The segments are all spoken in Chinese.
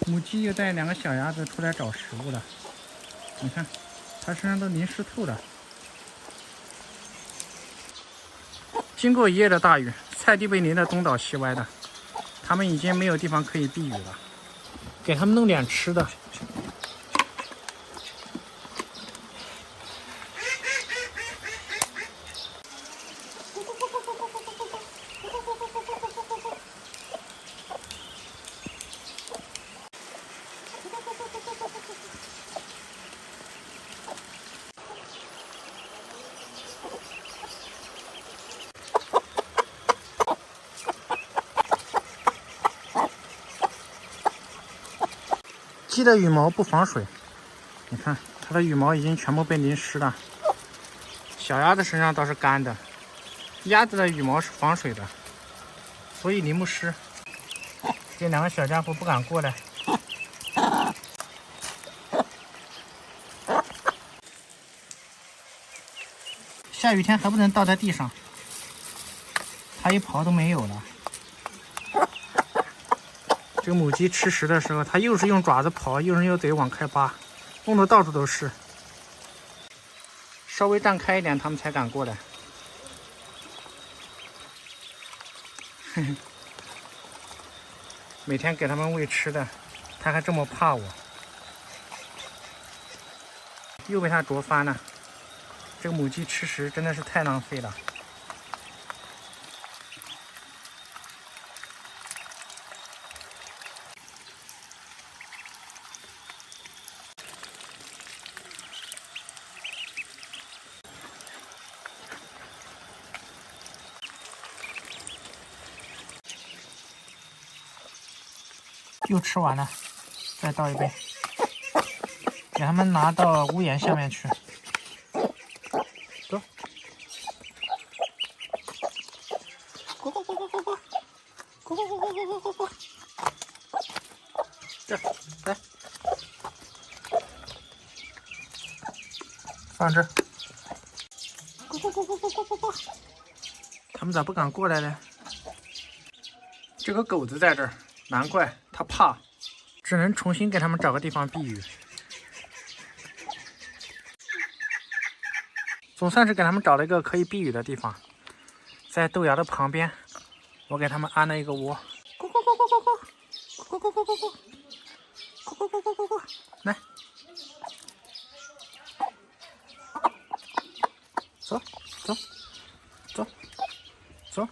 母鸡又带2个小鸭子出来找食物了。你看，它身上都淋湿透了。经过一夜的大雨，菜地被淋得东倒西歪的，它们已经没有地方可以避雨了。给它们弄点吃的。鸡的羽毛不防水，你看它的羽毛已经全部被淋湿了。小鸭子身上倒是干的，鸭子的羽毛是防水的，所以淋不湿。这2个小家伙不敢过来。下雨天还不能倒在地上，它一刨都没有了。这个母鸡吃食的时候，它又是用爪子刨，又是用嘴往开扒，弄得到处都是。稍微站开一点，它们才敢过来。每天给它们喂吃的，它还这么怕我，又被它啄翻了。这个母鸡吃食真的是太浪费了。又吃完了，再倒一杯，给它们拿到屋檐下面去。走，咕咕咕咕咕咕，咕咕咕咕咕咕咕咕，这来，放这儿。咕咕咕咕咕咕咕咕，它们咋不敢过来呢？这个狗子在这儿，难怪它怕，只能重新给它们找个地方避雨。总算是给它们找了一个可以避雨的地方，在豆芽的旁边，我给它们安了一个窝。咕咕咕咕咕咕，咕咕咕咕咕咕，咕咕咕咕咕咕，来，走走走走，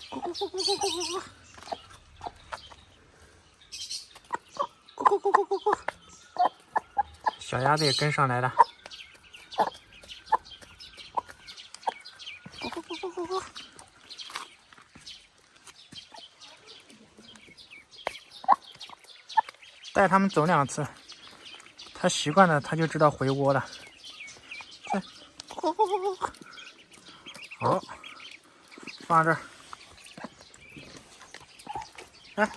咕咕咕咕咕咕咕咕，咕咕咕咕咕咕，小鸭子也跟上来了。咕咕咕咕咕咕，带它们走2次，它习惯了，它就知道回窝了。来，咕咕咕咕咕，好，放这儿。来，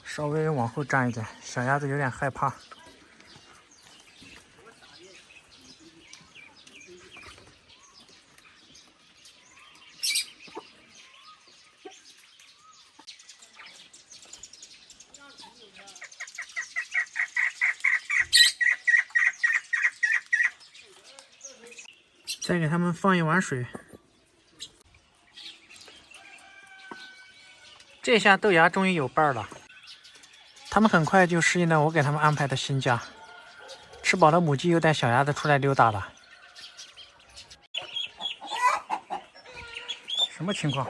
稍微往后站一点，小鸭子有点害怕。再给它们放一碗水，这下豆芽终于有伴儿了。它们很快就适应了我给它们安排的新家。吃饱了，母鸡又带小鸭子出来溜达了。什么情况？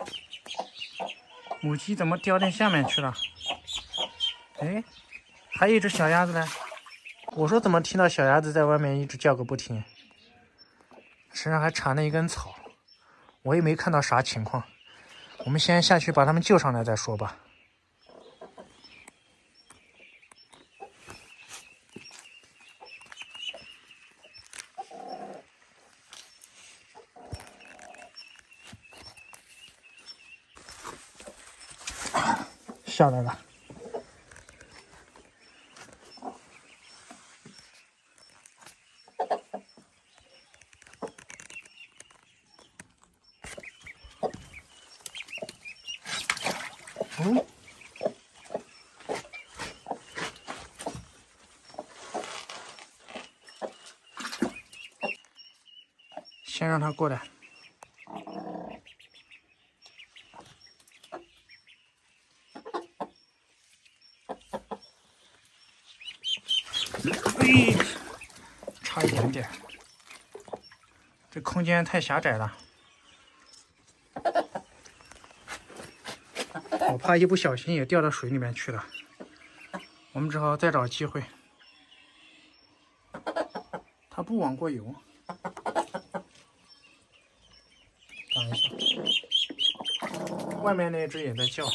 母鸡怎么掉进下面去了？哎，还有一只小鸭子呢。我说怎么听到小鸭子在外面一直叫个不停，身上还缠了一根草，我也没看到啥情况。我们先下去把它们救上来再说吧。下来了。嗯，先让它过来。哎，差一点点，这空间太狭窄了，我怕一不小心也掉到水里面去了。我们只好再找机会。它不往过游，等一下，外面那只也在叫。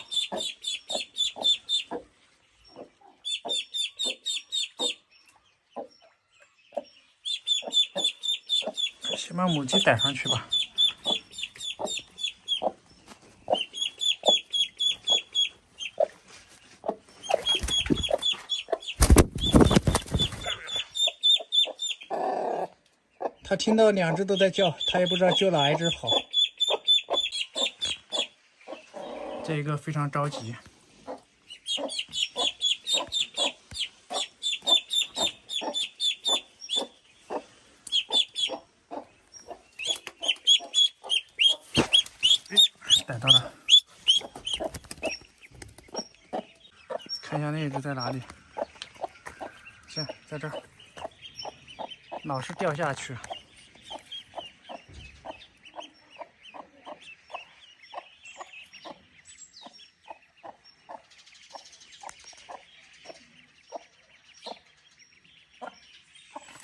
先把母鸡逮上去吧。他听到两只都在叫，他也不知道救哪一只好。这一个非常着急。逮到了，看一下那一只在哪里。行，在这儿，老是掉下去。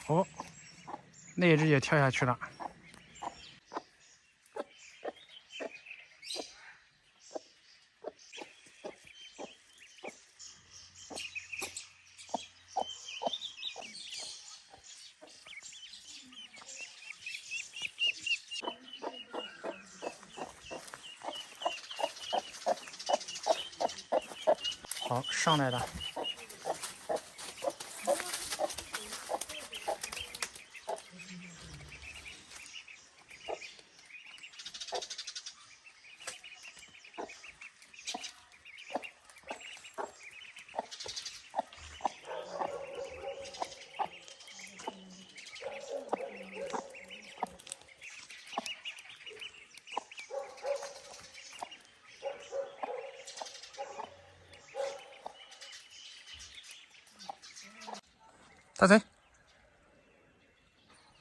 哦，那一只也跳下去了。好，上来了。大贼！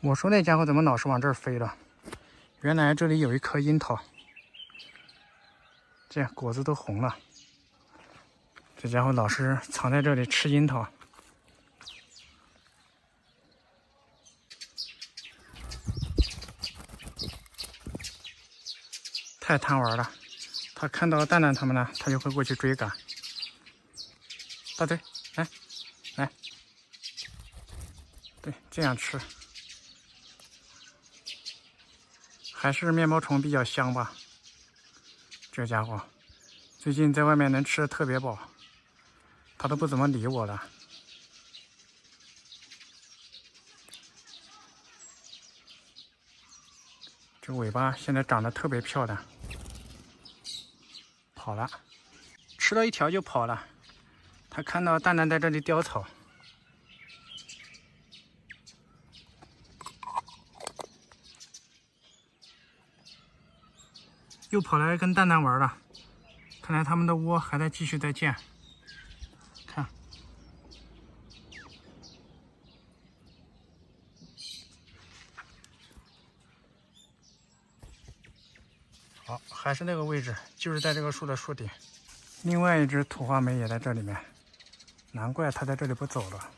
我说那家伙怎么老是往这儿飞了？原来这里有一颗樱桃，这样果子都红了。这家伙老是藏在这里吃樱桃。太贪玩了，他看到蛋蛋他们呢，他就会过去追赶。大贼，来，来，对，这样吃，还是面包虫比较香吧。这家伙最近在外面能吃的特别饱，他都不怎么理我了。这尾巴现在长得特别漂亮。跑了，吃了一条就跑了。他看到蛋蛋在这里叼草，又跑来跟蛋蛋玩了。看来他们的窝还在继续在建。看，好，还是那个位置，就是在这个树的树顶。另外一只土花梅也在这里面，难怪它在这里不走了。